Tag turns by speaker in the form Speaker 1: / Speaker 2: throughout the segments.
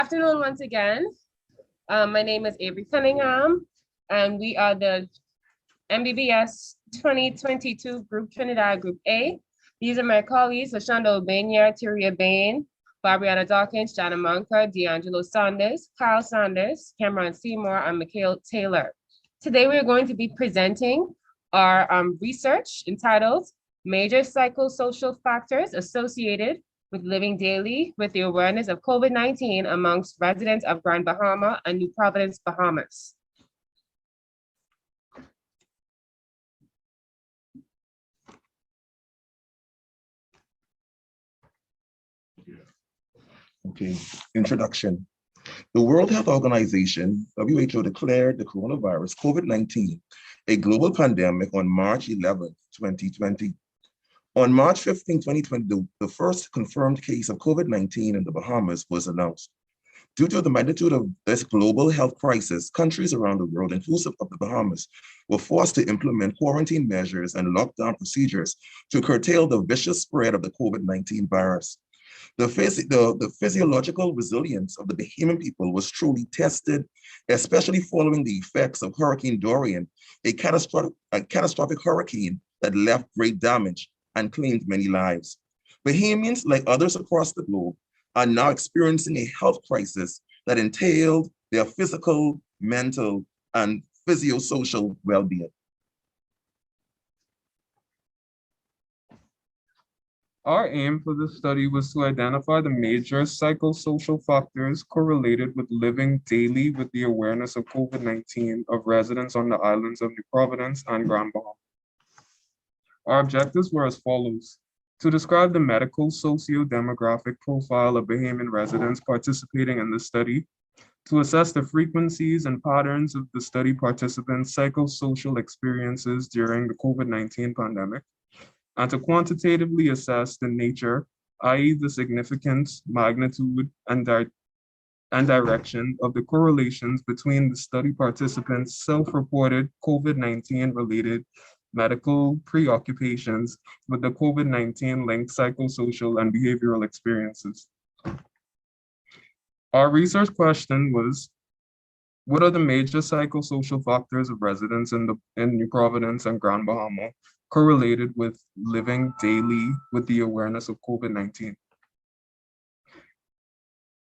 Speaker 1: Afternoon once again. My name is Avery Cunningham, and we are the MBBS 2022 Group Trinidad Group A. These are my colleagues, Lashonda Obenya, Tyria Bain, Barbriana Dawkins, Jana Monka, D'Angelo Saunders, Kyle Saunders, Cameron Seymour, and Mikhail Taylor. Today, we're going to be presenting our research entitled Major Psychosocial Factors Associated with Living Daily with the Awareness of COVID-19 amongst residents of Grand Bahama and New Providence, Bahamas.
Speaker 2: Okay, introduction. The World Health Organization, WHO, declared the coronavirus, COVID-19, a global pandemic on March 11, 2020. On March 15, 2020, the first confirmed case of COVID-19 in the Bahamas was announced. Due to the magnitude of this global health crisis, countries around the world, inclusive of the Bahamas, were forced to implement quarantine measures and lockdown procedures to curtail the vicious spread of the COVID-19 virus. The physiological resilience of the Bahamian people was truly tested, especially following the effects of Hurricane Dorian, a catastrophic hurricane that left great damage and claimed many lives. Bahamians, like others across the globe, are now experiencing a health crisis that entailed their physical, mental, and physiosocial well-being.
Speaker 3: Our aim for this study was to identify the major psychosocial factors correlated with living daily with the awareness of COVID-19 of residents on the islands of New Providence and Grand Bahama. Our objectives were as follows: to describe the medical socio-demographic profile of Bahamian residents participating in the study, to assess the frequencies and patterns of the study participants' psychosocial experiences during the COVID-19 pandemic, and to quantitatively assess the nature, i.e. the significance, magnitude, and direction of the correlations between the study participants' self-reported COVID-19 related medical preoccupations with the COVID-19 linked psychosocial and behavioral experiences. Our research question was, what are the major psychosocial factors of residents in New Providence and Grand Bahama correlated with living daily with the awareness of COVID-19?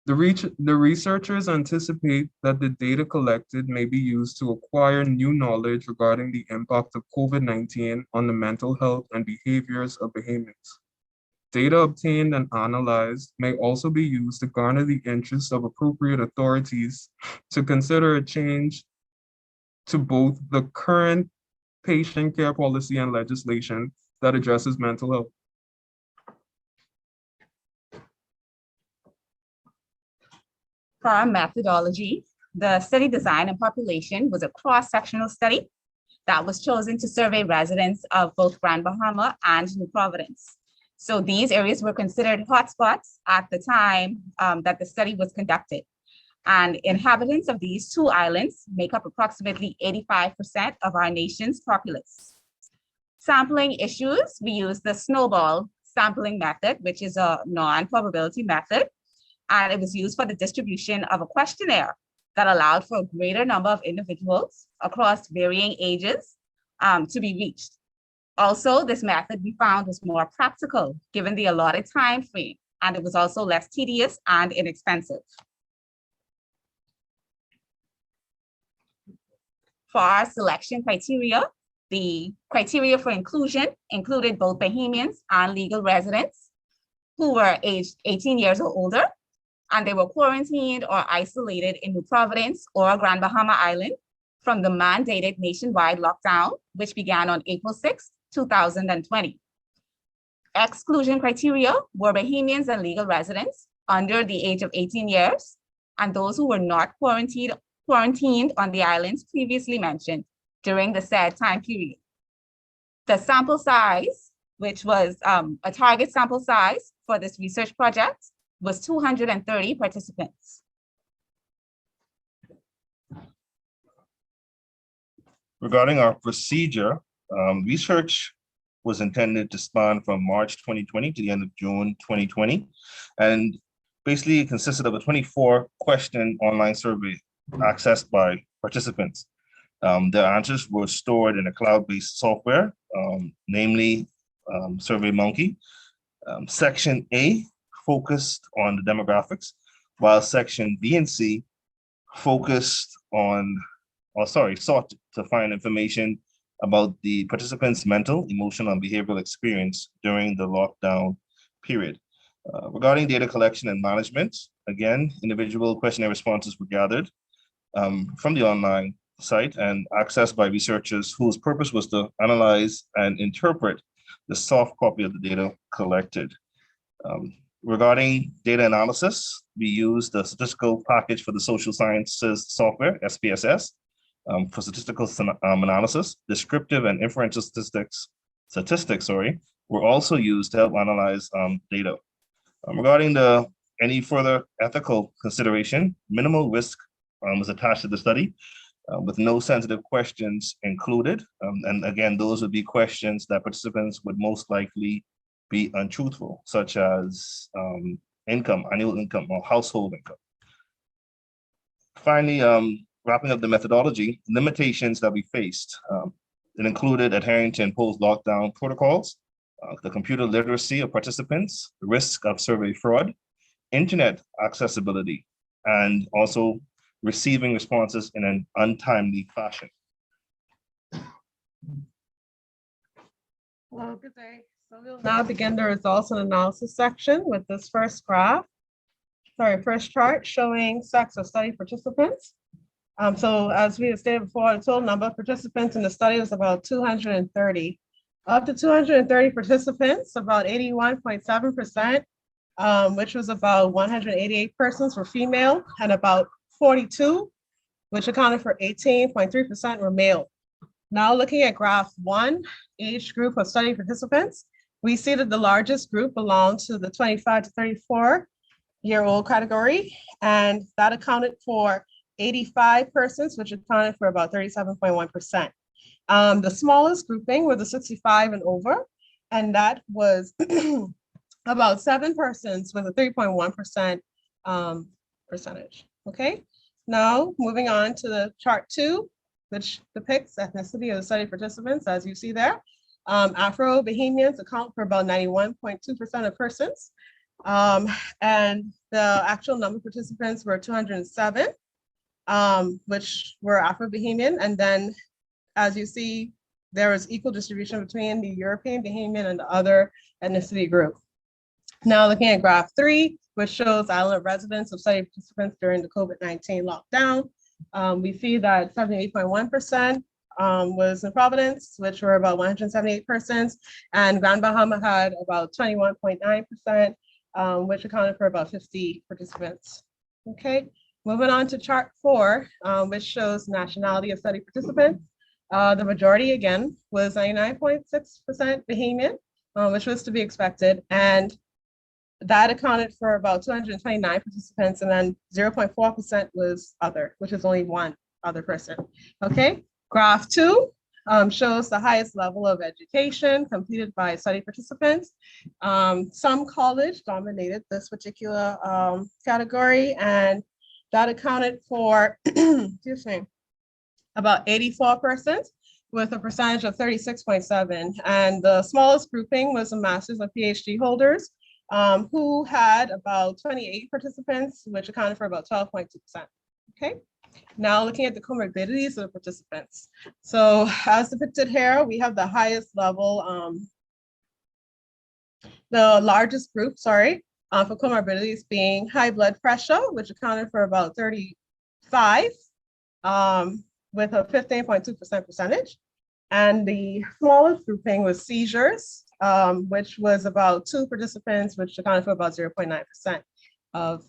Speaker 3: The researchers anticipate that the data collected may be used to acquire new knowledge regarding the impact of COVID-19 on the mental health and behaviors of Bahamians. Data obtained and analyzed may also be used to garner the interest of appropriate authorities to consider a change to both the current patient care policy and legislation that addresses mental health.
Speaker 4: For our methodology, the study design and population was a cross-sectional study that was chosen to survey residents of both Grand Bahama and New Providence. So these areas were considered hotspots at the time that the study was conducted. And inhabitants of these two islands make up approximately 85% of our nation's populace. Sampling issues, we use the snowball sampling method, which is a non-probability method. And it was used for the distribution of a questionnaire that allowed for a greater number of individuals across varying ages to be reached. Also, this method we found was more practical given the allotted time frame, and it was also less tedious and inexpensive. For our selection criteria, the criteria for inclusion included both Bahamians and legal residents who were aged 18 years or older, and they were quarantined or isolated in New Providence or Grand Bahama Island from the mandated nationwide lockdown, which began on April 6, 2020. Exclusion criteria were Bahamians and legal residents under the age of 18 years, and those who were not quarantined on the islands previously mentioned during the said time period. The sample size, which was a target sample size for this research project, was 230 participants.
Speaker 5: Regarding our procedure, research was intended to span from March 2020 to the end of June 2020. And basically it consisted of a 24-question online survey accessed by participants. The answers were stored in a cloud-based software, namely SurveyMonkey. Section A focused on the demographics, while section B and C focused on, sought to find information about the participants' mental, emotional, and behavioral experience during the lockdown period. Regarding data collection and management, again, individual questionnaire responses were gathered from the online site and accessed by researchers whose purpose was to analyze and interpret the soft copy of the data collected. Regarding data analysis, we used the statistical package for the social sciences software, SPSS, for statistical analysis. Descriptive and inferential statistics, were also used to help analyze data. Regarding any further ethical consideration, minimal risk was attached to the study with no sensitive questions included. And again, those would be questions that participants would most likely be untruthful, such as income, annual income, or household income. Finally, wrapping up the methodology, limitations that we faced. It included adhering to imposed lockdown protocols, the computer literacy of participants, the risk of survey fraud, internet accessibility, and also receiving responses in an untimely fashion.
Speaker 1: Well, good day. So we'll now begin the results and analysis section with this first chart showing sex of study participants. So as we have stated before, the total number of participants in the study was about 230. Of the 230 participants, about 81.7%, which was about 188 persons, were female, and about 42, which accounted for 18.3%, were male. Now looking at graph 1, age group of study participants, we see that the largest group belonged to the 25 to 34-year-old category, and that accounted for 85 persons, which accounted for about 37.1%. The smallest grouping were the 65 and over, and that was about 7 persons with a 3.1% percentage. Okay, now moving on to the chart 2, which depicts ethnicity of the study participants, as you see there. Afro-Bahamians account for about 91.2% of persons, and the actual number of participants were 207, which were Afro-Bahamian, and then as you see, there was equal distribution between the European Bahamian and the other ethnicity group. Now looking at graph 3, which shows island residents of study participants during the COVID-19 lockdown, we see that 78.1% was in Providence, which were about 178 persons, and Grand Bahama had about 21.9%, which accounted for about 50 participants. Okay, moving on to chart 4, which shows nationality of study participants. The majority, again, was 99.6% Bahamian, which was to be expected, and that accounted for about 229 participants, and then 0.4% was other, which is only one other person. Okay, graph 2 shows the highest level of education completed by study participants. Some college dominated this particular category, and that accounted for, excuse me, about 84%, with a percentage of 36.7. And the smallest grouping was the master's and PhD holders, who had about 28 participants, which accounted for about 12.2%. Okay, now looking at the comorbidities of the participants. So as depicted here, we have the highest level, the largest group, for comorbidities being high blood pressure, which accounted for about 35, with a 15.2% percentage. And the smallest grouping was seizures, which was about 2 participants, which accounted for about 0.9% of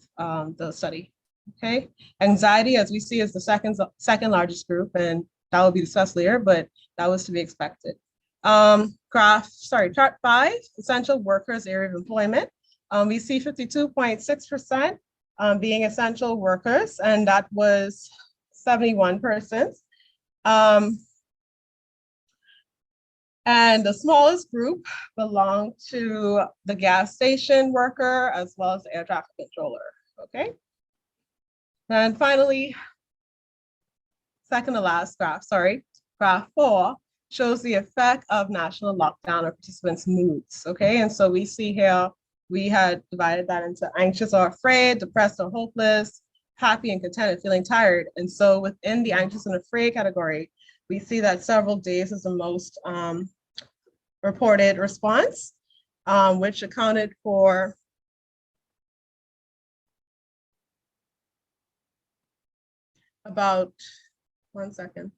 Speaker 1: the study. Okay, anxiety, as we see, is the second largest group, and that will be discussed later, but that was to be expected. Chart 5, essential workers area of employment. We see 52.6% being essential workers, and that was 71 persons. And the smallest group belonged to the gas station worker as well as the air traffic controller, okay? And finally, second to last graph, sorry, graph 4 shows the effect of national lockdown on participants' moods, okay? And so we see here, we had divided that into anxious or afraid, depressed or hopeless, happy and content and feeling tired. And so within the anxious and afraid category, we see that several days is the most reported response, which accounted for about, 1 second,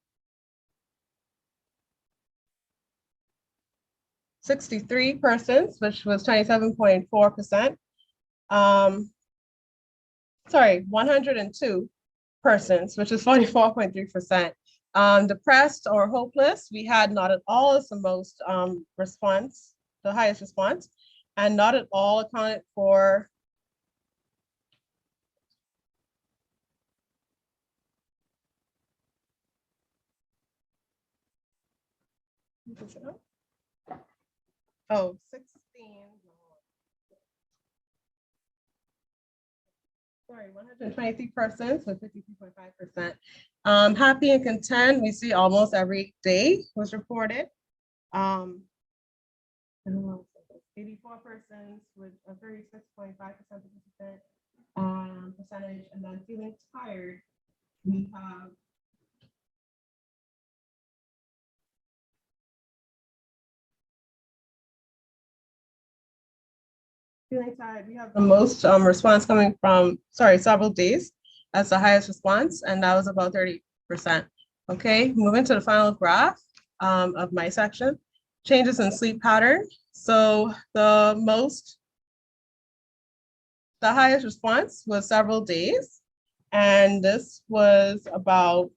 Speaker 1: 63 persons, which was 27.4%. Sorry, 102 persons, which is 44.3%. Depressed or hopeless, we had not at all as the most response, the highest response, and not at all accounted for oh, 16. Sorry, 123 persons with 52.5%. Happy and content, we see almost every day was reported. 84 persons with a 36.5% participant percentage, and then feeling tired, we have feeling tired, we have the most response coming from, several days as the highest response, and that was about 30%. Okay, moving to the final graph of my section, changes in sleep pattern. So the highest response was several days, and this was about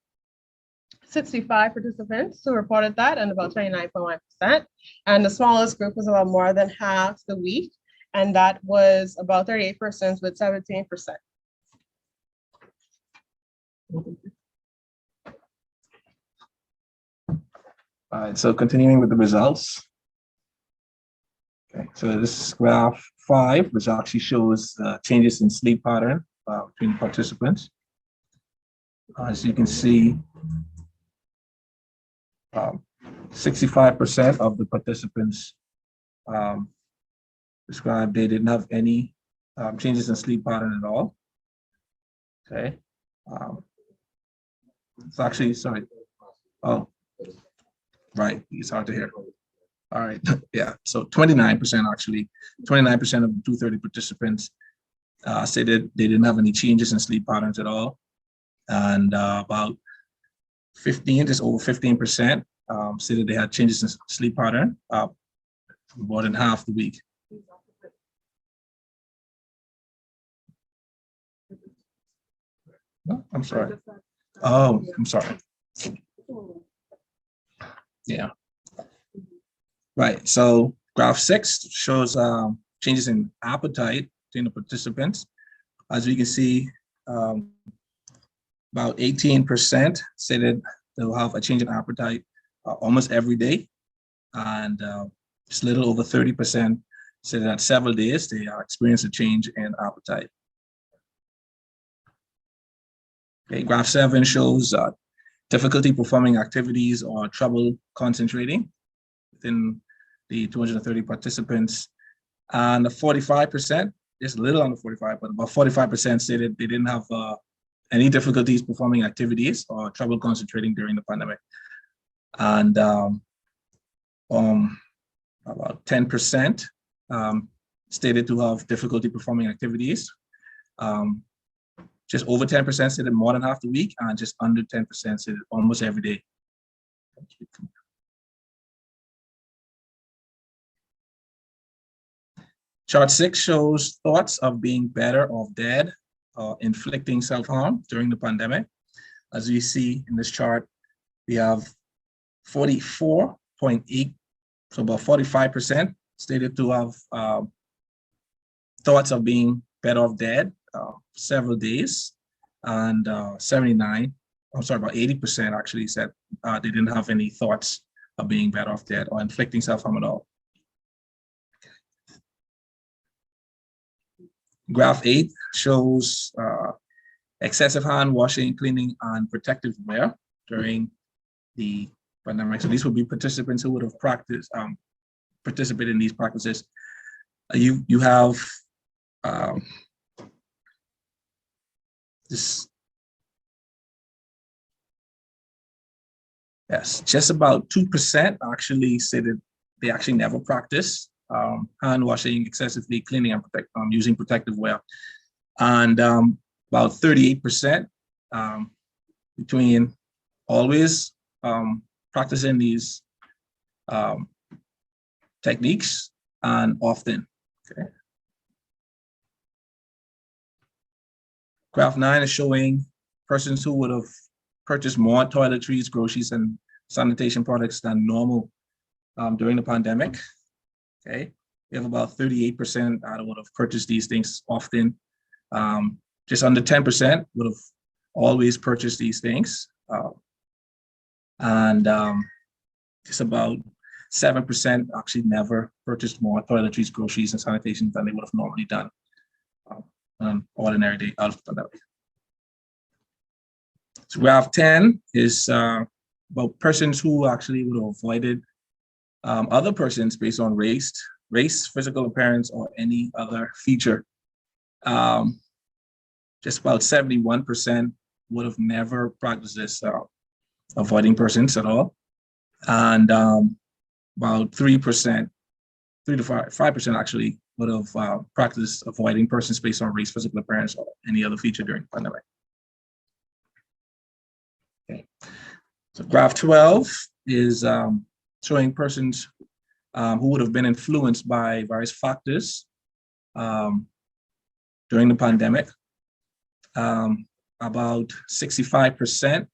Speaker 1: 65 participants who reported that, and about 29.1%. And the smallest group was about more than half the week, and that was about 38% with 17%.
Speaker 6: All right, so continuing with the results. Okay, so this is graph 5, which actually shows changes in sleep pattern between participants. As you can see, 65% of the participants described they didn't have any changes in sleep pattern at all. Okay. It's actually, sorry. Oh, right. It's hard to hear. All right. Yeah. So 29% actually, 29% of the 230 participants said that they didn't have any changes in sleep patterns at all. And about 15, just over 15% said that they had changes in sleep pattern more than half the week. No, I'm sorry. Oh, I'm sorry. Yeah. Right. So graph 6 shows changes in appetite between the participants. As we can see, about 18% say that they'll have a change in appetite almost every day. And just a little over 30% say that several days they experience a change in appetite. Okay, graph 7 shows difficulty performing activities or trouble concentrating within the 230 participants. And the 45%, just a little under 45, but about 45% say that they didn't have any difficulties performing activities or trouble concentrating during the pandemic. And about 10% stated to have difficulty performing activities. Just over 10% said it more than half the week, and just under 10% said it almost every day. Chart 6 shows thoughts of being better off dead or inflicting self-harm during the pandemic. As we see in this chart, we have 44.8, so about 45% stated to have thoughts of being better off dead several days, and 79, I'm sorry, about 80% actually said they didn't have any thoughts of being better off dead or inflicting self-harm at all. Graph 8 shows excessive hand washing, cleaning, and protective wear during the pandemic. So these would be participants who would have participated in these practices. You have this. Yes, just about 2% actually say that they actually never practice hand washing excessively, cleaning, and using protective wear. And about 38% between always practicing these techniques and often. Okay. Graph 9 is showing persons who would have purchased more toiletries, groceries, and sanitation products than normal during the pandemic. Okay, we have about 38% that would have purchased these things often. Just under 10% would have always purchased these things. And just about 7% actually never purchased more toiletries, groceries, and sanitation than they would have normally done on an ordinary day out of the pandemic. So graph 10 is about persons who actually would have avoided other persons based on race, physical appearance, or any other feature. Just about 71% would have never practiced this, avoiding persons at all. And about 3%, 3 to 5% actually would have practiced avoiding persons based on race, physical appearance, or any other feature during the pandemic. Okay. So graph 12 is showing persons who would have been influenced by various factors during the pandemic. About 65%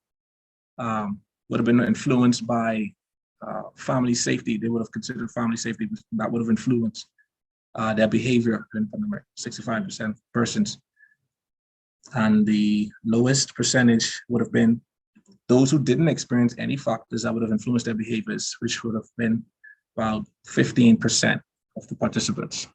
Speaker 6: would have been influenced by family safety. They would have considered family safety that would have influenced their behavior during the pandemic, 65% persons. And the lowest percentage would have been those who didn't experience any factors that would have influenced their behaviors, which would have been about 15% of the participants.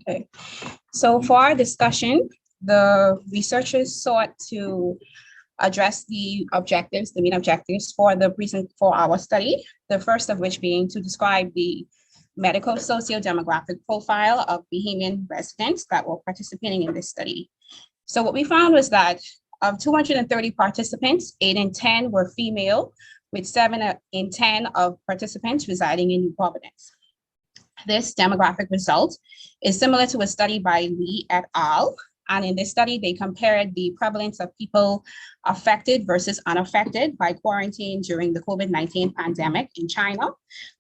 Speaker 4: Okay, so for our discussion, the researchers sought to address the objectives, the main objectives for our study. The first of which being to describe the medical socio-demographic profile of Bahamian residents that were participating in this study. So what we found was that of 230 participants, 8 in 10 were female, with 7 in 10 of participants residing in New Providence. This demographic result is similar to a study by Lee et al. And in this study, they compared the prevalence of people affected versus unaffected by quarantine during the COVID-19 pandemic in China,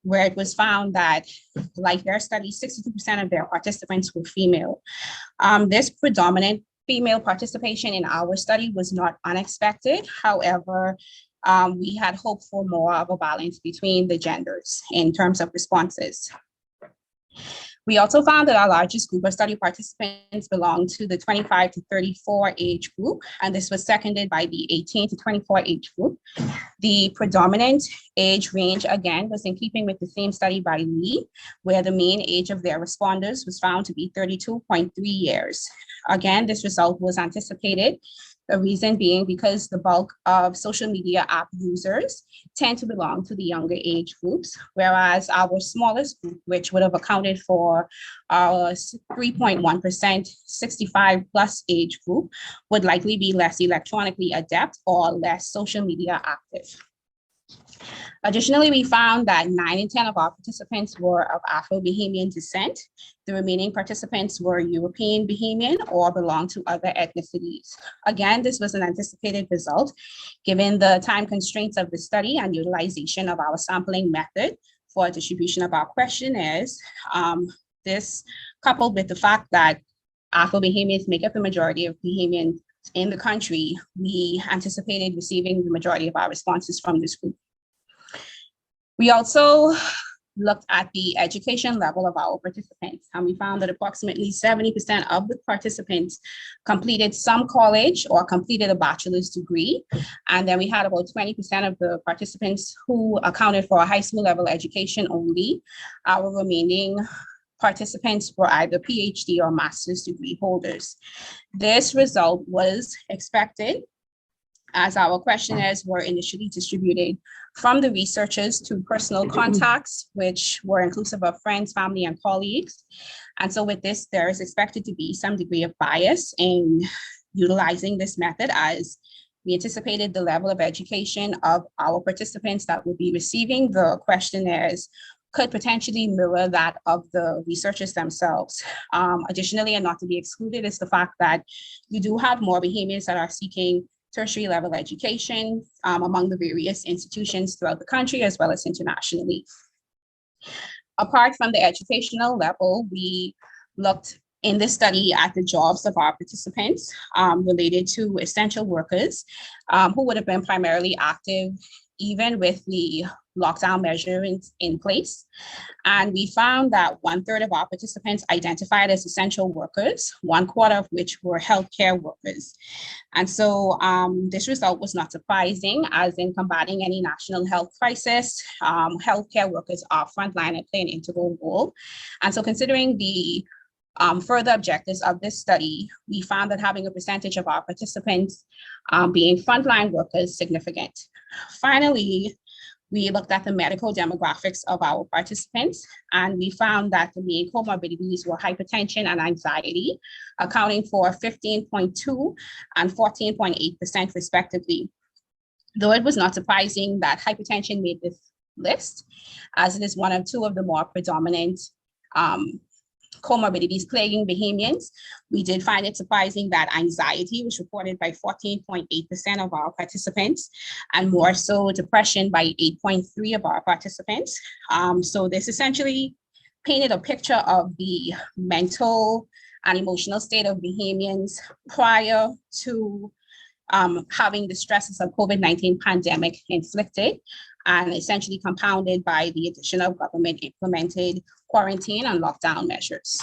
Speaker 4: where it was found that, like their study, 62% of their participants were female. This predominant female participation in our study was not unexpected. However, we had hoped for more of a balance between the genders in terms of responses. We also found that our largest group of study participants belonged to the 25 to 34 age group, and this was seconded by the 18 to 24 age group. The predominant age range, again, was in keeping with the same study by Lee, where the mean age of their responders was found to be 32.3 years. Again, this result was anticipated. The reason being because the bulk of social media app users tend to belong to the younger age groups, whereas our smallest group, which would have accounted for our 3.1% 65 plus age group, would likely be less electronically adept or less social media active. Additionally, we found that 9 in 10 of our participants were of Afro-Bahamian descent. The remaining participants were European Bahamian or belonged to other ethnicities. Again, this was an anticipated result, given the time constraints of the study and utilization of our sampling method for distribution of our questionnaires. This, coupled with the fact that Afro-Bahamians make up the majority of Bahamians in the country, we anticipated receiving the majority of our responses from this group. We also looked at the education level of our participants, and we found that approximately 70% of the participants completed some college or completed a bachelor's degree. And then we had about 20% of the participants who accounted for a high school level education only. Our remaining participants were either PhD or master's degree holders. This result was expected, as our questionnaires were initially distributed from the researchers to personal contacts, which were inclusive of friends, family, and colleagues. And so with this, there is expected to be some degree of bias in utilizing this method, as we anticipated the level of education of our participants that would be receiving the questionnaires could potentially mirror that of the researchers themselves. Additionally, and not to be excluded, is the fact that you do have more Bahamians that are seeking tertiary level education among the various institutions throughout the country as well as internationally. Apart from the educational level, we looked in this study at the jobs of our participants related to essential workers who would have been primarily active even with the lockdown measures in place. And we found that 1/3 of our participants identified as essential workers, 1/4 of which were healthcare workers. And so this result was not surprising, as in combating any national health crisis, healthcare workers are frontline and play an integral role. And so considering the further objectives of this study, we found that having a percentage of our participants being frontline workers significant. Finally, we looked at the medical demographics of our participants, and we found that the main comorbidities were hypertension and anxiety, accounting for 15.2% and 14.8% respectively. Though it was not surprising that hypertension made this list, as it is one of two of the more predominant comorbidities plaguing Bahamians, we did find it surprising that anxiety was reported by 14.8% of our participants, and more so depression by 8.3% of our participants. So this essentially painted a picture of the mental and emotional state of Bahamians prior to having the stresses of COVID-19 pandemic inflicted, and essentially compounded by the addition of government implemented quarantine and lockdown measures.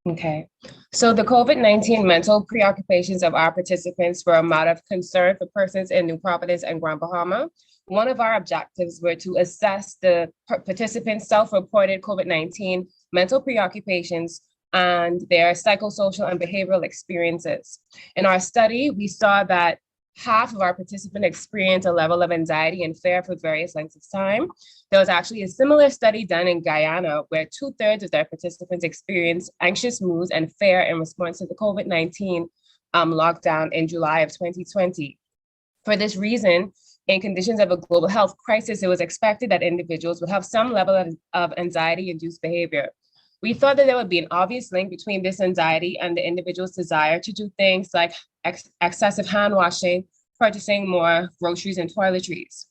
Speaker 1: Okay, so the COVID-19 mental preoccupations of our participants were a matter of concern for persons in New Providence and Grand Bahama. One of our objectives were to assess the participants' self-reported COVID-19 mental preoccupations and their psychosocial and behavioral experiences. In our study, we saw that half of our participants experienced a level of anxiety and fear for various lengths of time. There was actually a similar study done in Guyana, where 2/3 of their participants experienced anxious moods and fear in response to the COVID-19 lockdown in July of 2020. For this reason, in conditions of a global health crisis, it was expected that individuals would have some level of anxiety-induced behavior. We thought that there would be an obvious link between this anxiety and the individual's desire to do things like excessive hand washing, purchasing more groceries and toiletries.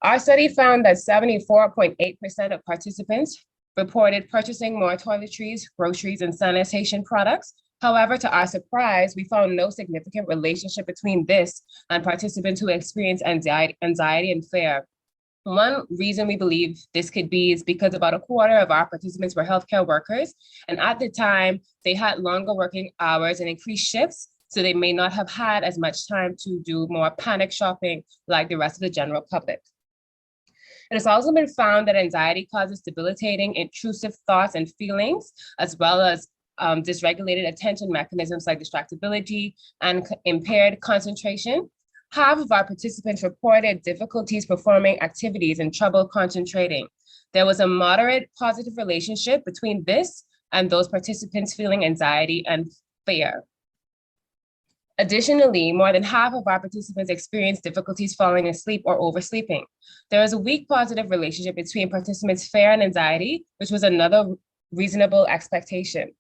Speaker 1: Our study found that 74.8% of participants reported purchasing more toiletries, groceries, and sanitation products. However, to our surprise, we found no significant relationship between this and participants who experience anxiety and fear. One reason we believe this could be is because about 1/4 of our participants were healthcare workers, and at the time, they had longer working hours and increased shifts, so they may not have had as much time to do more panic shopping like the rest of the general public. It has also been found that anxiety causes debilitating, intrusive thoughts and feelings, as well as dysregulated attention mechanisms like distractibility and impaired concentration. Half of our participants reported difficulties performing activities and trouble concentrating. There was a moderate positive relationship between this and those participants feeling anxiety and fear. Additionally, more than half of our participants experienced difficulties falling asleep or oversleeping. There is a weak positive relationship between participants' fear and anxiety, which was another reasonable expectation.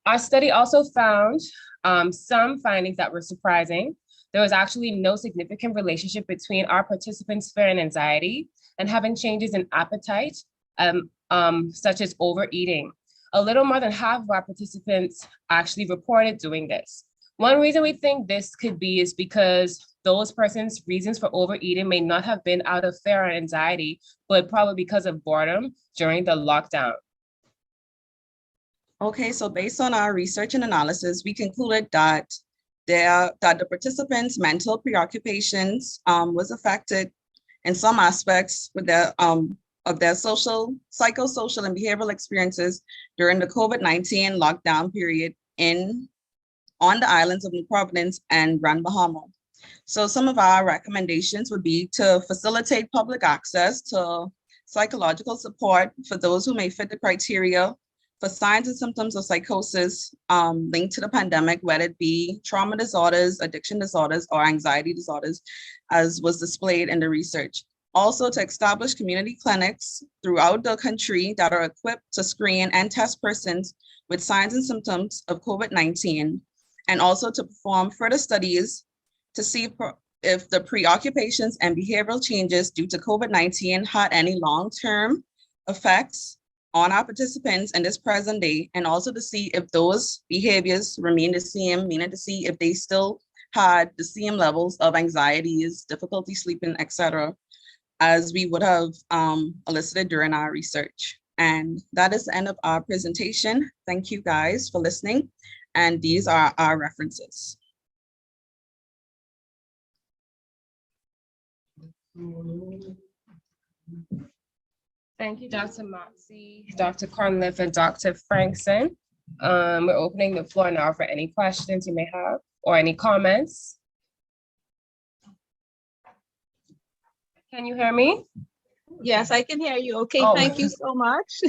Speaker 1: Our study also found some findings that were surprising. There was actually no significant relationship between our participants' fear and anxiety and having changes in appetite, such as overeating. A little more than half of our participants actually reported doing this. One reason we think this could be is because those persons' reasons for overeating may not have been out of fear or anxiety, but probably because of boredom during the lockdown.
Speaker 7: Okay, so based on our research and analysis, we concluded that the participants' mental preoccupations was affected in some aspects with of their psychosocial and behavioral experiences during the COVID-19 lockdown period on the islands of New Providence and Grand Bahama. So some of our recommendations would be to facilitate public access to psychological support for those who may fit the criteria for signs and symptoms of psychosis linked to the pandemic, whether it be trauma disorders, addiction disorders, or anxiety disorders, as was displayed in the research. Also, to establish community clinics throughout the country that are equipped to screen and test persons with signs and symptoms of COVID-19, and also to perform further studies to see if the preoccupations and behavioral changes due to COVID-19 had any long-term effects on our participants in this present day, and also to see if those behaviors remain the same, meaning to see if they still had the same levels of anxieties, difficulty sleeping, etc., as we would have elicited during our research. And that is the end of our presentation. Thank you guys for listening. And these are our references.
Speaker 1: Thank you, Dr. Moxie, Dr. Conliffe, and Dr. Frankson. We're opening the floor now for any questions you may have or any comments. Can you hear me?
Speaker 8: Yes, I can hear you. Okay,
Speaker 1: Oh.
Speaker 8: thank you so much.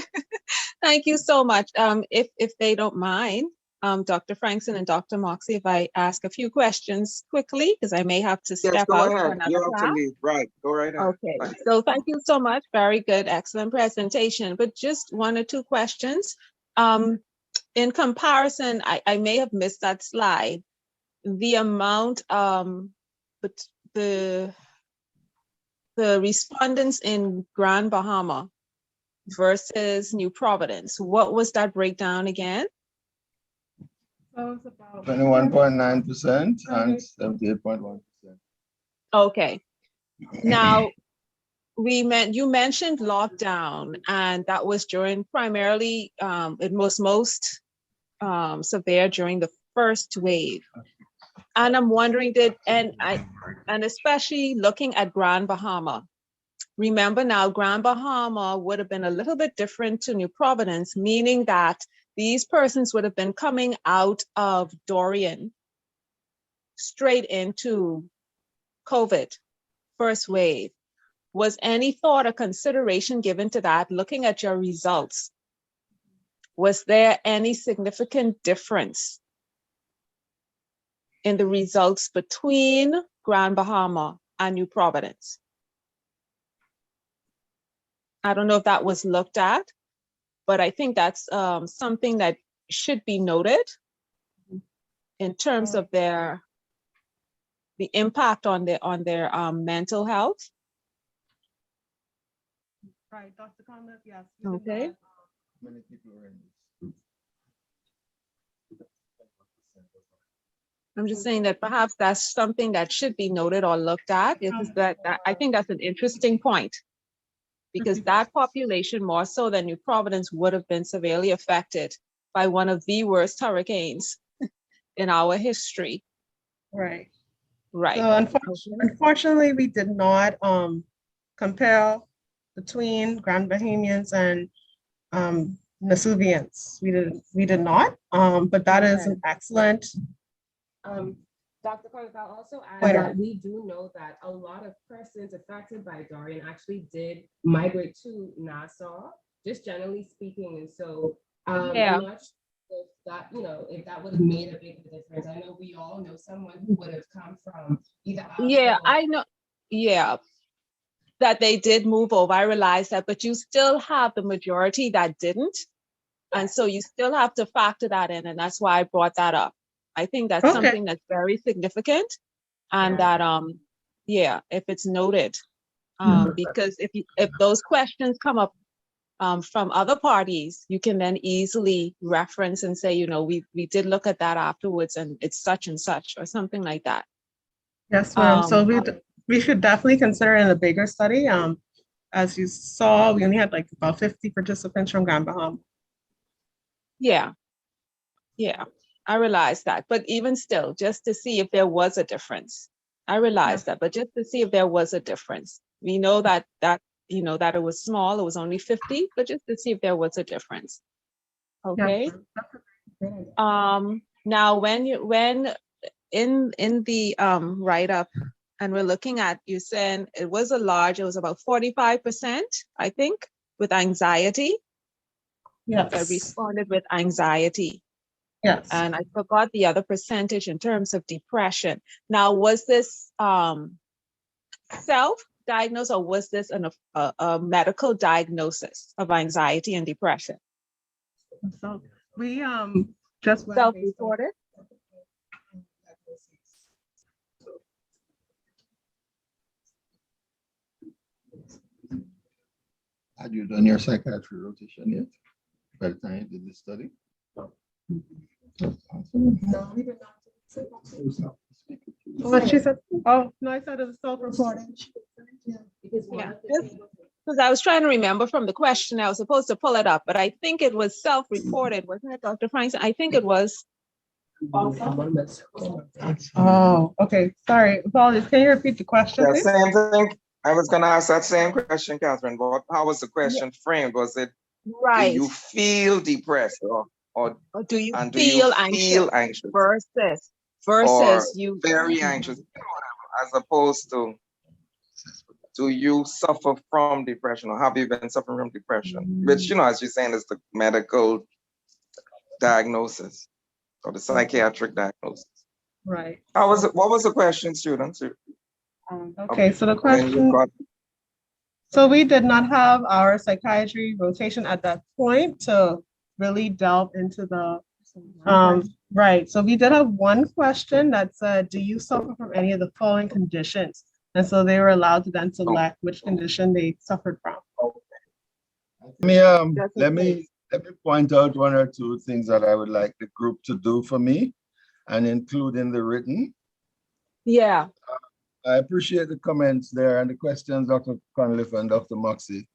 Speaker 8: Thank you so much. If they don't mind, Dr. Frankson and Dr. Moxie, if I ask a few questions quickly, because I may have to
Speaker 9: Yes,
Speaker 8: step
Speaker 9: go
Speaker 8: out for
Speaker 9: ahead.
Speaker 8: another
Speaker 9: You're up to
Speaker 8: class.
Speaker 9: lead. Right, go right ahead.
Speaker 8: Okay,
Speaker 9: Right.
Speaker 8: so thank you so much. Very good, excellent presentation. But just one or two questions. In comparison, I may have missed that slide. The amount, but the respondents in Grand Bahama versus New Providence, what was that breakdown again?
Speaker 5: 21.9% and 78.1%.
Speaker 8: Okay. Now, you mentioned lockdown, and that was during primarily, it was most severe during the first wave. And I'm wondering, and especially looking at Grand Bahama. Remember now, Grand Bahama would have been a little bit different to New Providence, meaning that these persons would have been coming out of Dorian straight into COVID, first wave. Was any thought or consideration given to that, looking at your results? Was there any significant difference in the results between Grand Bahama and New Providence? I don't know if that was looked at, but I think that's something that should be noted in terms of the impact on their mental health.
Speaker 1: Right, Dr. Conliffe, yes.
Speaker 8: Okay.
Speaker 5: Many people are in this.
Speaker 8: I'm just saying that perhaps that's something that should be noted or looked at. I think that's an interesting point, because that population, more so than New Providence, would have been severely affected by one of the worst hurricanes in our history.
Speaker 10: Right.
Speaker 8: Right.
Speaker 10: So unfortunately, we did not compare between Grand Bahamians and Nasuvians. We did not, but that is an excellent.
Speaker 1: Dr. Conliffe, I'll also add
Speaker 10: Point
Speaker 1: that
Speaker 10: out.
Speaker 1: we do know that a lot of persons affected by Dorian actually did migrate to Nassau, just generally speaking. And so
Speaker 8: Yeah.
Speaker 1: I'm not sure if that, if that would have made a big difference. I know we all know someone who would have come from either.
Speaker 8: Yeah, I know. Yeah, that they did move over. I realize that, but you still have the majority that didn't. And so you still have to factor that in. And that's why I brought that up. I think that's something that's very significant. And that, if it's noted, because if those questions come up from other parties, you can then easily reference and say, we did look at that afterwards and it's such and such or something like that.
Speaker 10: Yes, ma'am. So
Speaker 8: Um,
Speaker 10: we should definitely consider in a bigger study. As you saw, we only had like about 50 participants from Grand Bahama.
Speaker 8: Yeah, yeah, I realized that. But even still, just to see if there was a difference. I realized that, but just to see if there was a difference. We know that that it was small, it was only 50, but just to see if there was a difference. Okay. Now when in the write-up, and we're looking at, you said it was about 45%, I think, with anxiety. That
Speaker 10: Yes,
Speaker 8: responded with anxiety.
Speaker 10: yes.
Speaker 8: And I forgot the other percentage in terms of depression. Now, was this self-diagnosed or was this a medical diagnosis of anxiety and depression?
Speaker 10: So we just went based on-
Speaker 8: Self-reported?
Speaker 9: Had you done your psychiatry rotation yet? By the time you did the study?
Speaker 10: No, we did not. What she said? Oh, no, I said it was self-reported.
Speaker 8: Yeah. Because I was trying to remember from the question, I was supposed to pull it up, but I think it was self-reported, wasn't it, Dr. Franklin? I think it was.
Speaker 10: Oh, okay. Sorry. Apologies. Can you repeat the question,
Speaker 11: Yeah,
Speaker 10: please?
Speaker 11: same thing. I was gonna ask that same question, Catherine, but how was the question framed? Was it, do
Speaker 8: Right.
Speaker 11: you feel depressed or
Speaker 8: Or do you
Speaker 11: and do you
Speaker 8: feel
Speaker 11: feel
Speaker 8: anxious
Speaker 11: anxious
Speaker 8: versus
Speaker 11: or
Speaker 8: you
Speaker 11: very anxious, as opposed to, do you suffer from depression or have you been suffering from depression? Which, as you're saying, is the medical diagnosis or the psychiatric diagnosis.
Speaker 10: Right.
Speaker 11: What was the question, students?
Speaker 10: Okay, so the
Speaker 11: When you
Speaker 10: question,
Speaker 11: got
Speaker 10: so we did not have our psychiatry rotation at that point to really delve into the, right. So we did have one question that said, do you suffer from any of the following conditions? And so they were allowed to then select which condition they suffered from.
Speaker 9: Let me point out one or two things that I would like the group to do for me and include in the written.
Speaker 8: Yeah.
Speaker 9: I appreciate the comments there and the questions, Dr. Conliffe and Dr. Moxie.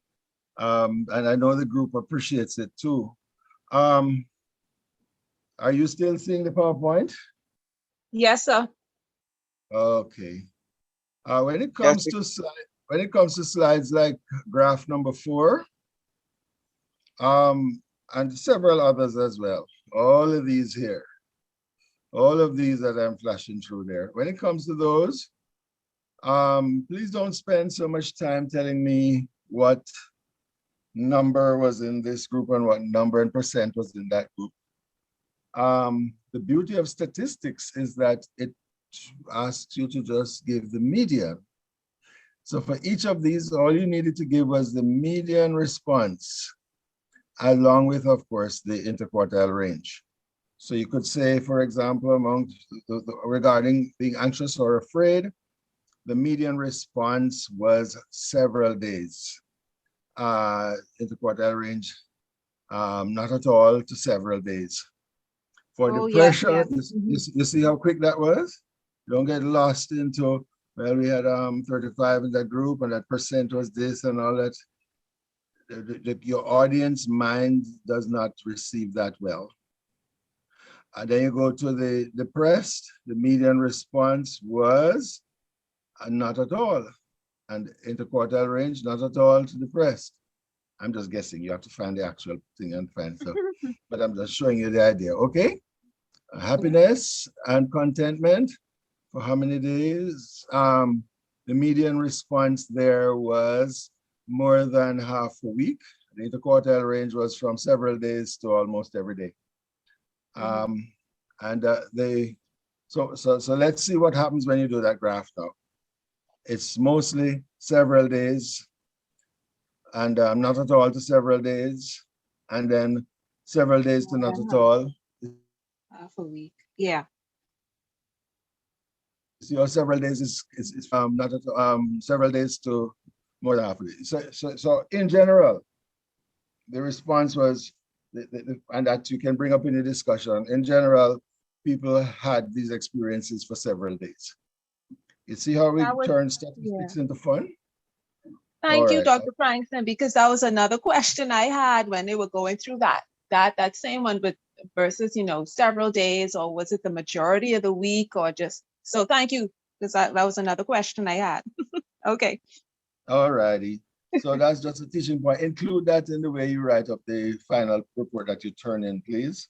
Speaker 9: And I know the group appreciates it too. Are you still seeing the PowerPoint?
Speaker 8: Yes, sir.
Speaker 9: Okay. When it comes to slides like graph number 4, and several others as well, all of these here, all of these that I'm flashing through there. When it comes to those, please don't spend so much time telling me what number was in this group and what number and percent was in that group. The beauty of statistics is that it asks you to just give the median. So for each of these, all you needed to give was the median response, along with, of course, the interquartile range. So you could say, for example, regarding being anxious or afraid, the median response was several days. Interquartile range, not at all to several days. For depression, you see how quick that was? Don't get lost into, well, we had 35 in that group and that percent was this and all that. Your audience mind does not receive that well. And then you go to the depressed, the median response was not at all. And interquartile range, not at all to depressed. I'm just guessing, you have to find the actual thing and find stuff. But I'm just showing you the idea, okay? Happiness and contentment, for how many days? The median response there was more than half a week. The interquartile range was from several days to almost every day. So let's see what happens when you do that graph now. It's mostly several days and not at all to several days, and then several days to not at all.
Speaker 8: Half a week, yeah.
Speaker 9: So several days is not at several days to more than half a day. So in general, the response was, and that you can bring up in the discussion, in general, people had these experiences for several days. You see how we
Speaker 8: That was-
Speaker 9: turn statistics into fun?
Speaker 8: Thank you,
Speaker 9: Alright.
Speaker 8: Dr. Franklin, because that was another question I had when they were going through that same one with versus, several days, or was it the majority of the week, or just, so thank you, because that was another question I had. Okay.
Speaker 9: All righty. So that's just a teaching point. Include that in the way you write up the final report that you turn in, please,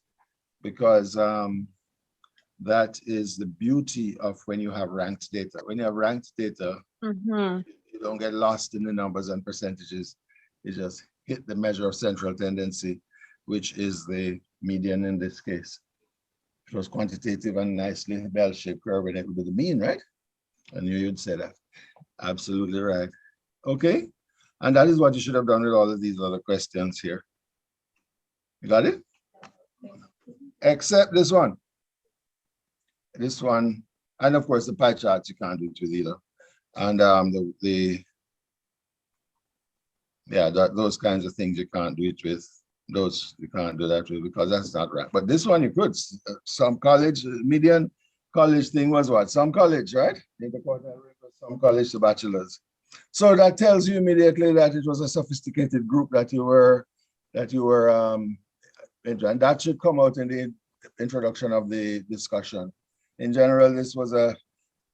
Speaker 9: because that is the beauty of when you have ranked data. When you have ranked data, you don't get lost in the numbers and percentages. You just hit the measure of central tendency, which is the median in this case. It was quantitative and nicely bell-shaped curve, and it would be the mean, right? I knew you'd say that. Absolutely right. Okay. And that is what you should have done with all of these other questions here. You got it? Except this one. This one, and of course the pie charts you can't do it with either. And those kinds of things you can't do it with. Those you can't do that with because that's not right. But this one you could. Some college, median college thing was what? Some college, right? Some college to bachelor's. So that tells you immediately that it was a sophisticated group that you were into, and that should come out in the introduction of the discussion. In general, this was a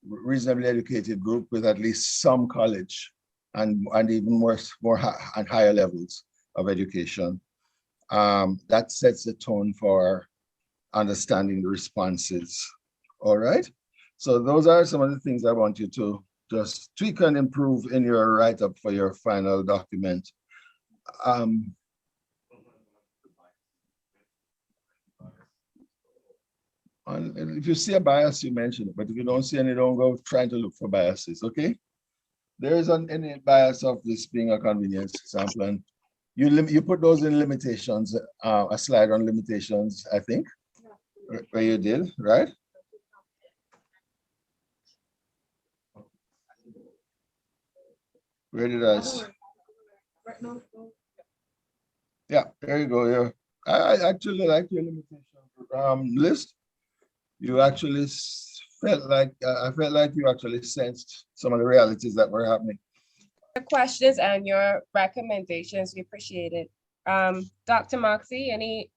Speaker 9: reasonably educated group with at least some college and even more and higher levels of education. That sets the tone for understanding the responses. All right. So those are some of the things I want you to just tweak and improve in your write-up for your final document. And if you see a bias, you mention it, but if you don't see any, don't go trying to look for biases, okay? There isn't any bias of this being a convenience example, and you put those in limitations, a slide on limitations, I think, where you did, right? Where did I see? Yeah, there you go. Yeah, I actually like your limitation list. You actually felt like I felt like you actually sensed some of the realities that were happening.
Speaker 1: Your questions and your recommendations, we appreciate it. Dr. Moxie, any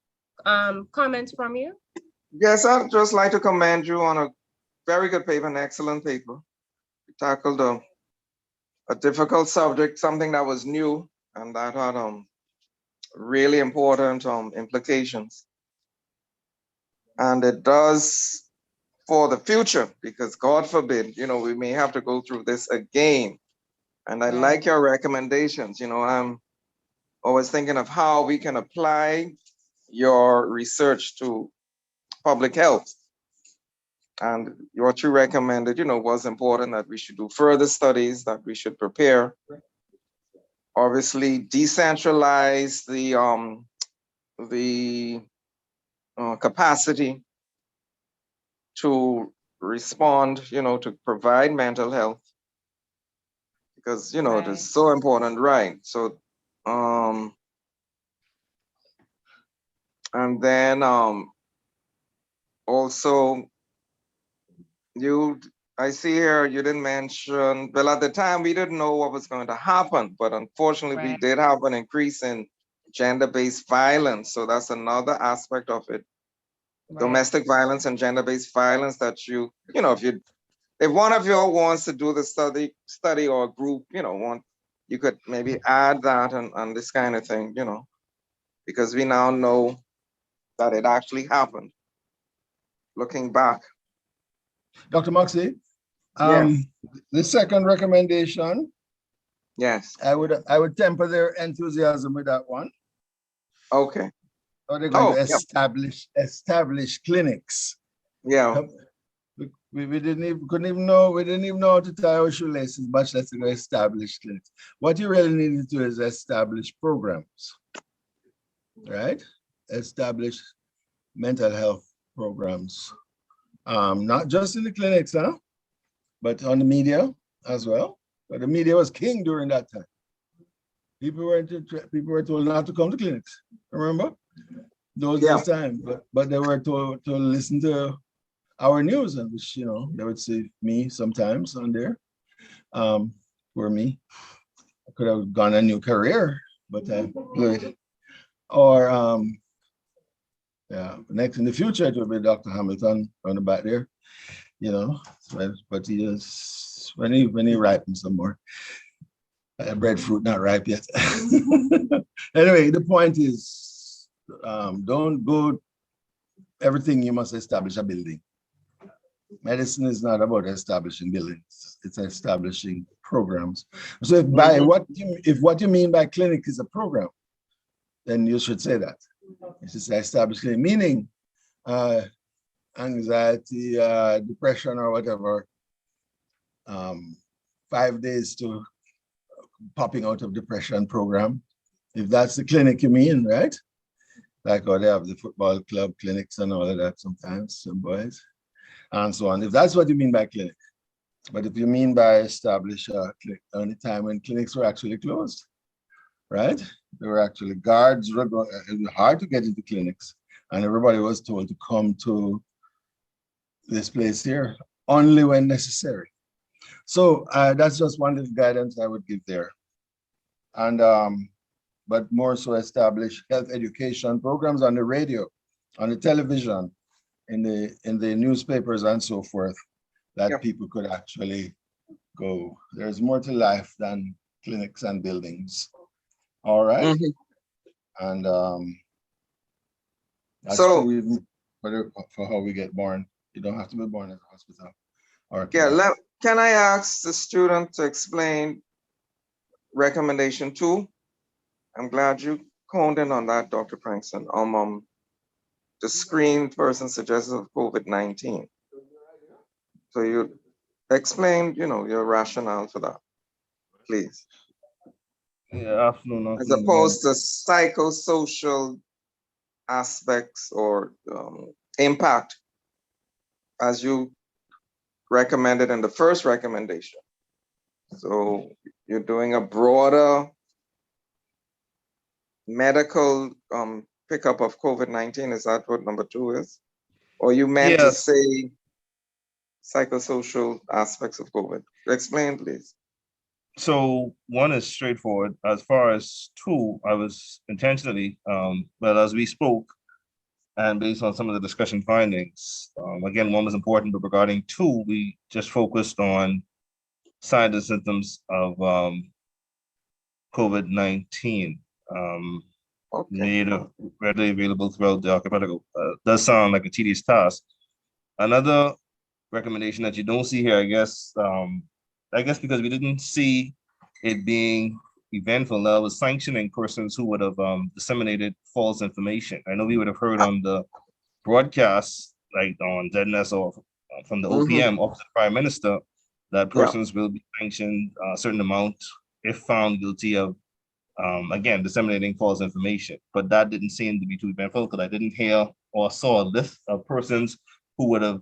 Speaker 1: comments from you?
Speaker 11: Yes, I'd just like to commend you on a very good paper, an excellent paper. You tackled a difficult subject, something that was new and that had really important implications. And it does for the future, because God forbid, we may have to go through this again. And I like your recommendations. I'm always thinking of how we can apply your research to public health. And what you recommended, was important, that we should do further studies, that we should prepare. Obviously, decentralize the capacity to respond, to provide mental health, because, it is so important, right? So, and then also, I see here you didn't mention, well, at the time we didn't know what was going to happen, but unfortunately we did have an increase in gender-based violence. So that's another aspect of it. Domestic violence and gender-based violence that if one of you wants to do the study or group, you could maybe add that and this kind of thing, because we now know that it actually happened. Looking back.
Speaker 9: Dr. Moxie,
Speaker 11: Yes.
Speaker 9: The second recommendation,
Speaker 11: yes,
Speaker 9: I would temper their enthusiasm with that one.
Speaker 11: Okay.
Speaker 9: So they're going to establish clinics.
Speaker 11: Yeah.
Speaker 9: We didn't even know how to tie our shoelaces, much less to go establish clinics. What you really need to do is establish programs, right? Establish mental health programs. Not just in the clinics, but on the media as well. But the media was king during that time. People were told not to come to clinics. Remember? Those times, but they were told to listen to our news, and which, you know, they would see me sometimes on there. For me, I could have gone a new career, but I blew it. Or yeah, next in the future it will be Dr. Hamilton on the back there, you know. But he is when he ripens some more. Breadfruit not ripe yet. Anyway, the point is, don't go everything you must establish a building. Medicine is not about establishing buildings, it's establishing programs. So if what you mean by clinic is a program, then you should say that. You should say establishing, meaning anxiety, depression or whatever, 5 days to popping out of depression program. If that's the clinic you mean, right? Like how they have the football club clinics and all of that sometimes, some boys, and so on. If that's what you mean by clinic. But if you mean by establish a clinic, only time when clinics were actually closed, right? There were actually guards, it was hard to get into clinics, and everybody was told to come to this place here only when necessary. So that's just one little guidance I would give there. And but more so establish health education programs on the radio, on the television, in the newspapers and so forth, that people could actually go. There's more to life than clinics and buildings. All right. And that's
Speaker 11: So
Speaker 9: true even for how we get born. You don't have to be born at the hospital. Or
Speaker 11: can I ask the student to explain recommendation 2? I'm glad you honed in on that, Dr. Prankson. The screen person suggested of COVID-19. So you explain, you know, your rationale for that, please.
Speaker 5: Yeah, afternoon.
Speaker 11: As opposed to psychosocial aspects or impact, as you recommended in the first recommendation. So you're doing a broader medical pickup of COVID-19. Is that what number 2 is? Or you meant to say psychosocial aspects of COVID? Explain, please.
Speaker 5: So 1 is straightforward. As far as 2, I was intentionally, but as we spoke, and based on some of the discussion findings, again, 1 was important, but regarding 2, we just focused on signs and symptoms of COVID-19. Made readily available throughout the archipelago. Does sound like a tedious task. Another recommendation that you don't see here, I guess because we didn't see it being eventful, that was sanctioning persons who would have disseminated false information. I know we would have heard on the broadcast, like on ZNS or from the OPM, Office of the Prime Minister, that persons will be sanctioned a certain amount if found guilty of, again, disseminating false information. But that didn't seem to be too eventful because I didn't hear or saw a list of persons who would have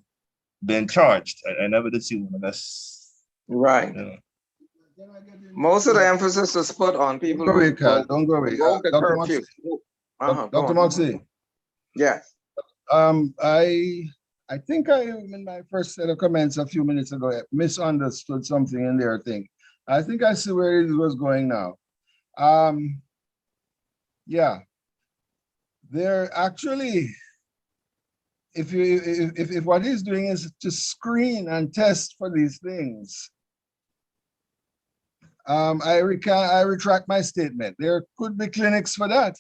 Speaker 5: been charged. I never did see one of this.
Speaker 11: Right.
Speaker 5: You know.
Speaker 11: Most of the emphasis was put on people who
Speaker 9: don't go away. Dr. Moxie. Dr. Moxie.
Speaker 11: Yes.
Speaker 9: I think in my first set of comments a few minutes ago, I misunderstood something in their thing. I think I see where it was going now. Yeah, they're actually, if what he's doing is to screen and test for these things, I retract my statement. There could be clinics for that.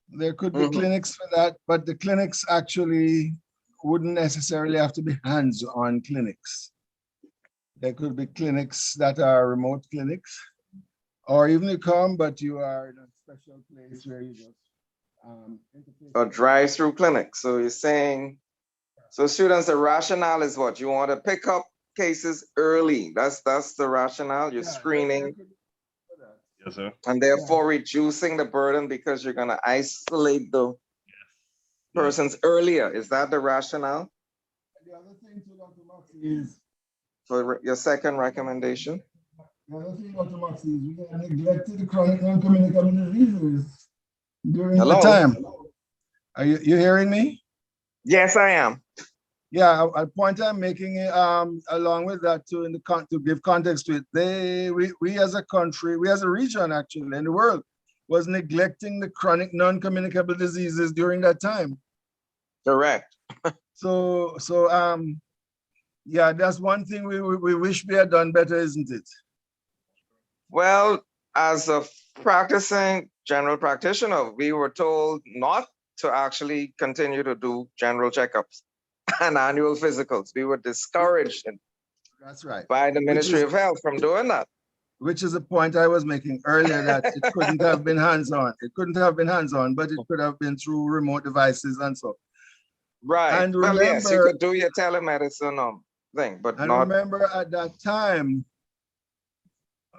Speaker 9: There could be clinics for that, but the clinics actually wouldn't necessarily have to be hands-on clinics. There could be clinics that are remote clinics, or even you come, but you are in a special place where you just
Speaker 11: a drive-through clinic. So you're saying, so students, the rationale is what? You want to pick up cases early. That's the rationale. You're screening.
Speaker 5: Yes, sir.
Speaker 11: And therefore reducing the burden because you're going to isolate the persons earlier. Is that the rationale?
Speaker 9: The other thing to Dr. Moxie is
Speaker 11: for your second recommendation?
Speaker 9: The other thing, Dr. Moxie, is we have neglected the chronic non-communicable diseases during the
Speaker 11: Hello?
Speaker 9: time. Are you hearing me?
Speaker 11: Yes, I am.
Speaker 9: Yeah, a point I'm making, along with that, to give context to it, we as a country, we as a region actually in the world, was neglecting the chronic non-communicable diseases during that time.
Speaker 11: Correct.
Speaker 9: So yeah, that's one thing we wish we had done better, isn't it?
Speaker 11: Well, as a practicing general practitioner, we were told not to actually continue to do general checkups and annual physicals. We were discouraged
Speaker 9: That's right.
Speaker 11: by the Ministry of Health from doing that.
Speaker 9: Which is a point I was making earlier, that it couldn't have been hands-on. It couldn't have been hands-on, but it could have been through remote devices and so.
Speaker 11: Right.
Speaker 9: And
Speaker 11: Well, yes, you
Speaker 9: remember,
Speaker 11: could do your telemedicine thing, but
Speaker 9: and
Speaker 11: not.
Speaker 9: remember at that time,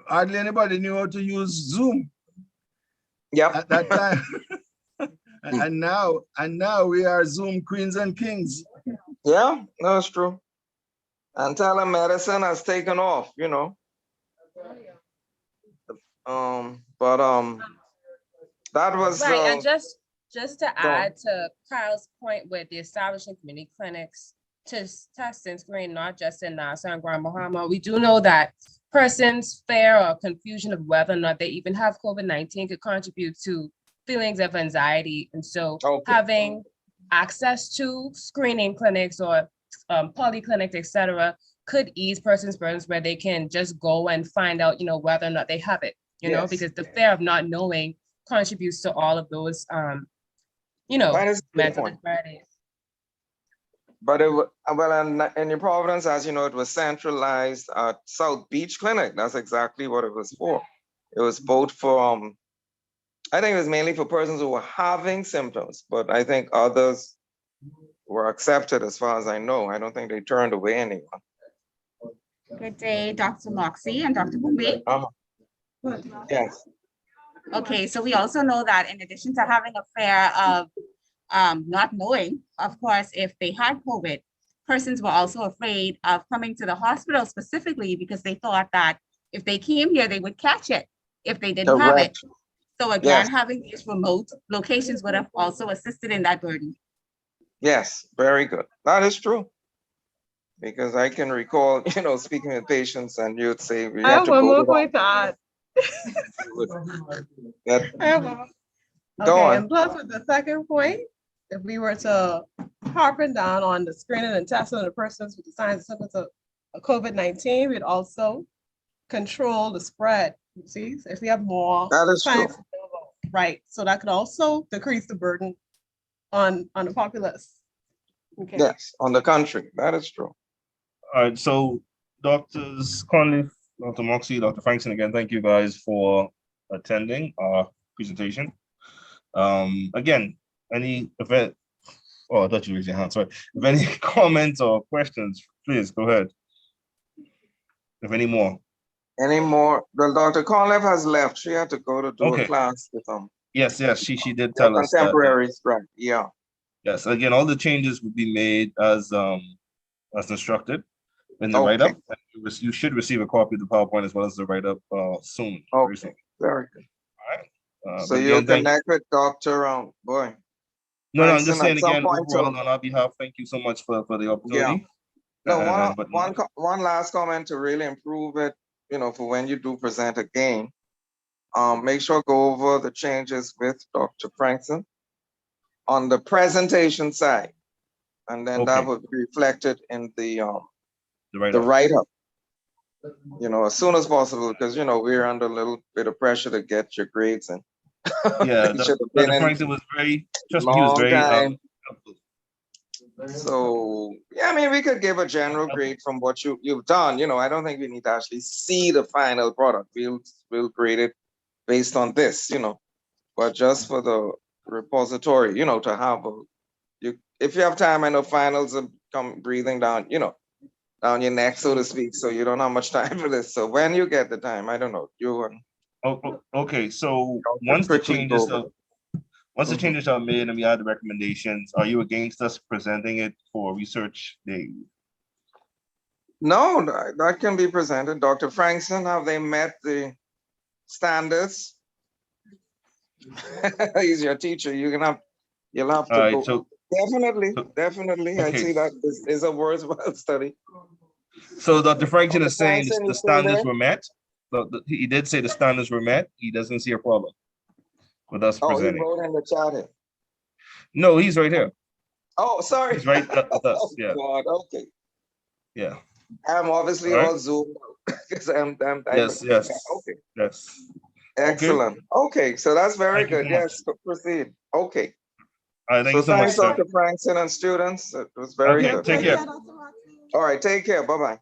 Speaker 9: hardly anybody knew how to use Zoom
Speaker 11: Yep.
Speaker 9: at that time. and now we are Zoom queens and kings.
Speaker 11: Yeah, that's true. And telemedicine has taken off, you know. That was
Speaker 1: Right, and just to
Speaker 11: go on.
Speaker 1: add to Kyle's point with the establishing community clinics to test and screen, not just in Nassau and Grand Bahama, we do know that persons' fear or confusion of whether or not they even have COVID-19 could contribute to feelings of anxiety. And so having access to screening clinics or polyclinics, et cetera, could ease persons' burdens where they can just go and find out, whether or not they have it,
Speaker 11: Yes.
Speaker 1: because the fear of not knowing contributes to all of those,
Speaker 11: That is a good
Speaker 1: mental
Speaker 11: point.
Speaker 1: disparities.
Speaker 11: But in New Providence, as you know, it was centralized at South Beach Clinic. That's exactly what it was for. It was both for, I think it was mainly for persons who were having symptoms, but I think others were accepted as far as I know. I don't think they turned away anyone.
Speaker 4: Good day, Dr. Moxie and Dr. Bombay.
Speaker 11: Yes.
Speaker 4: Okay, so we also know that in addition to having a fear of not knowing, of course, if they had COVID, persons were also afraid of coming to the hospital specifically because they thought that if they came here, they would catch it if they didn't have it. So again, having these remote locations would have also assisted in that burden.
Speaker 11: Yes, very good. That is true. Because I can recall, speaking with patients and you'd say, we
Speaker 10: I
Speaker 11: have
Speaker 10: have
Speaker 11: to
Speaker 10: one
Speaker 11: go
Speaker 10: more
Speaker 11: to
Speaker 10: point to add.
Speaker 11: that.
Speaker 10: I have one.
Speaker 11: Go
Speaker 10: Okay,
Speaker 11: on.
Speaker 10: and plus with the second point, if we were to harpen down on the screening and testing of the persons with the signs and symptoms of COVID-19, we'd also control the spread. You see, so if we have more
Speaker 11: That is true.
Speaker 10: signs, right? So that could also decrease the burden on the populace. Okay.
Speaker 11: Yes, on the country. That is true.
Speaker 5: All right, so Doctors Conley, Dr. Moxie, Dr. Frankson, again, thank you guys for attending our presentation. Again, any event, oh, I thought you raised your hand, sorry. If any comments or questions, please go ahead. If any more.
Speaker 11: Any more? Well, Dr. Conlev has left. She had to go to do a class with them.
Speaker 5: Yes, she did tell us that.
Speaker 11: Contemporaries, right? Yeah.
Speaker 5: Yes, again, all the changes will be made as instructed in the write-up. You should receive a copy of the PowerPoint as well as the write-up soon.
Speaker 11: Okay, very good.
Speaker 5: All right.
Speaker 11: So you'll connect with Dr.
Speaker 5: No, I'm just saying again, overall, on our behalf, thank you so much for the opportunity.
Speaker 11: Yeah. No, one last comment to really improve it, for when you do present again. Make sure go over the changes with Dr. Frankson on the presentation side, and then that would be reflected in the write-up. As soon as possible, because we're under a little bit of pressure to get your grades in.
Speaker 5: Yeah, Dr. Frankson was very, trust me, he was very helpful.
Speaker 11: So yeah, I mean, we could give a general grade from what you've done. I don't think we need to actually see the final product. We'll grade it based on this, but just for the repository, to have if you have time, I know finals are come breathing down, down your neck, so to speak. So you don't have much time for this. So when you get the time, I don't know,
Speaker 5: okay. So once the changes are made and we add the recommendations, are you against us presenting it for research day?
Speaker 11: No, that can be presented. Dr. Frankson, have they met the standards? He's your teacher. You'll have
Speaker 5: All
Speaker 11: to
Speaker 5: right,
Speaker 11: go.
Speaker 5: so,
Speaker 11: Definitely. I
Speaker 5: okay.
Speaker 11: see that is a worthwhile study.
Speaker 5: so Dr. Frankson is saying
Speaker 11: Frankson,
Speaker 5: the
Speaker 11: you still
Speaker 5: standards
Speaker 11: there?
Speaker 5: were met. He did say the standards were met. He doesn't see a problem with us
Speaker 11: Oh, he
Speaker 5: presenting.
Speaker 11: wrote in the chat here.
Speaker 5: No, he's right here.
Speaker 11: Oh, sorry.
Speaker 5: He's right with us.
Speaker 11: Oh,
Speaker 5: Yeah,
Speaker 11: God, okay.
Speaker 5: yeah.
Speaker 11: I'm obviously
Speaker 5: All right.
Speaker 11: all zoomed out because
Speaker 5: Yes, yes,
Speaker 11: okay.
Speaker 5: yes.
Speaker 11: Excellent. Okay, so that's very
Speaker 5: Thank you
Speaker 11: good.
Speaker 5: so much.
Speaker 11: Yes, proceed. Okay.
Speaker 5: All right, thank
Speaker 11: So
Speaker 5: you so much,
Speaker 11: thanks,
Speaker 5: sir.
Speaker 11: Dr. Frankson and students. It was very
Speaker 5: Okay,
Speaker 11: good.
Speaker 5: take care.
Speaker 11: All right, take care. Bye-bye.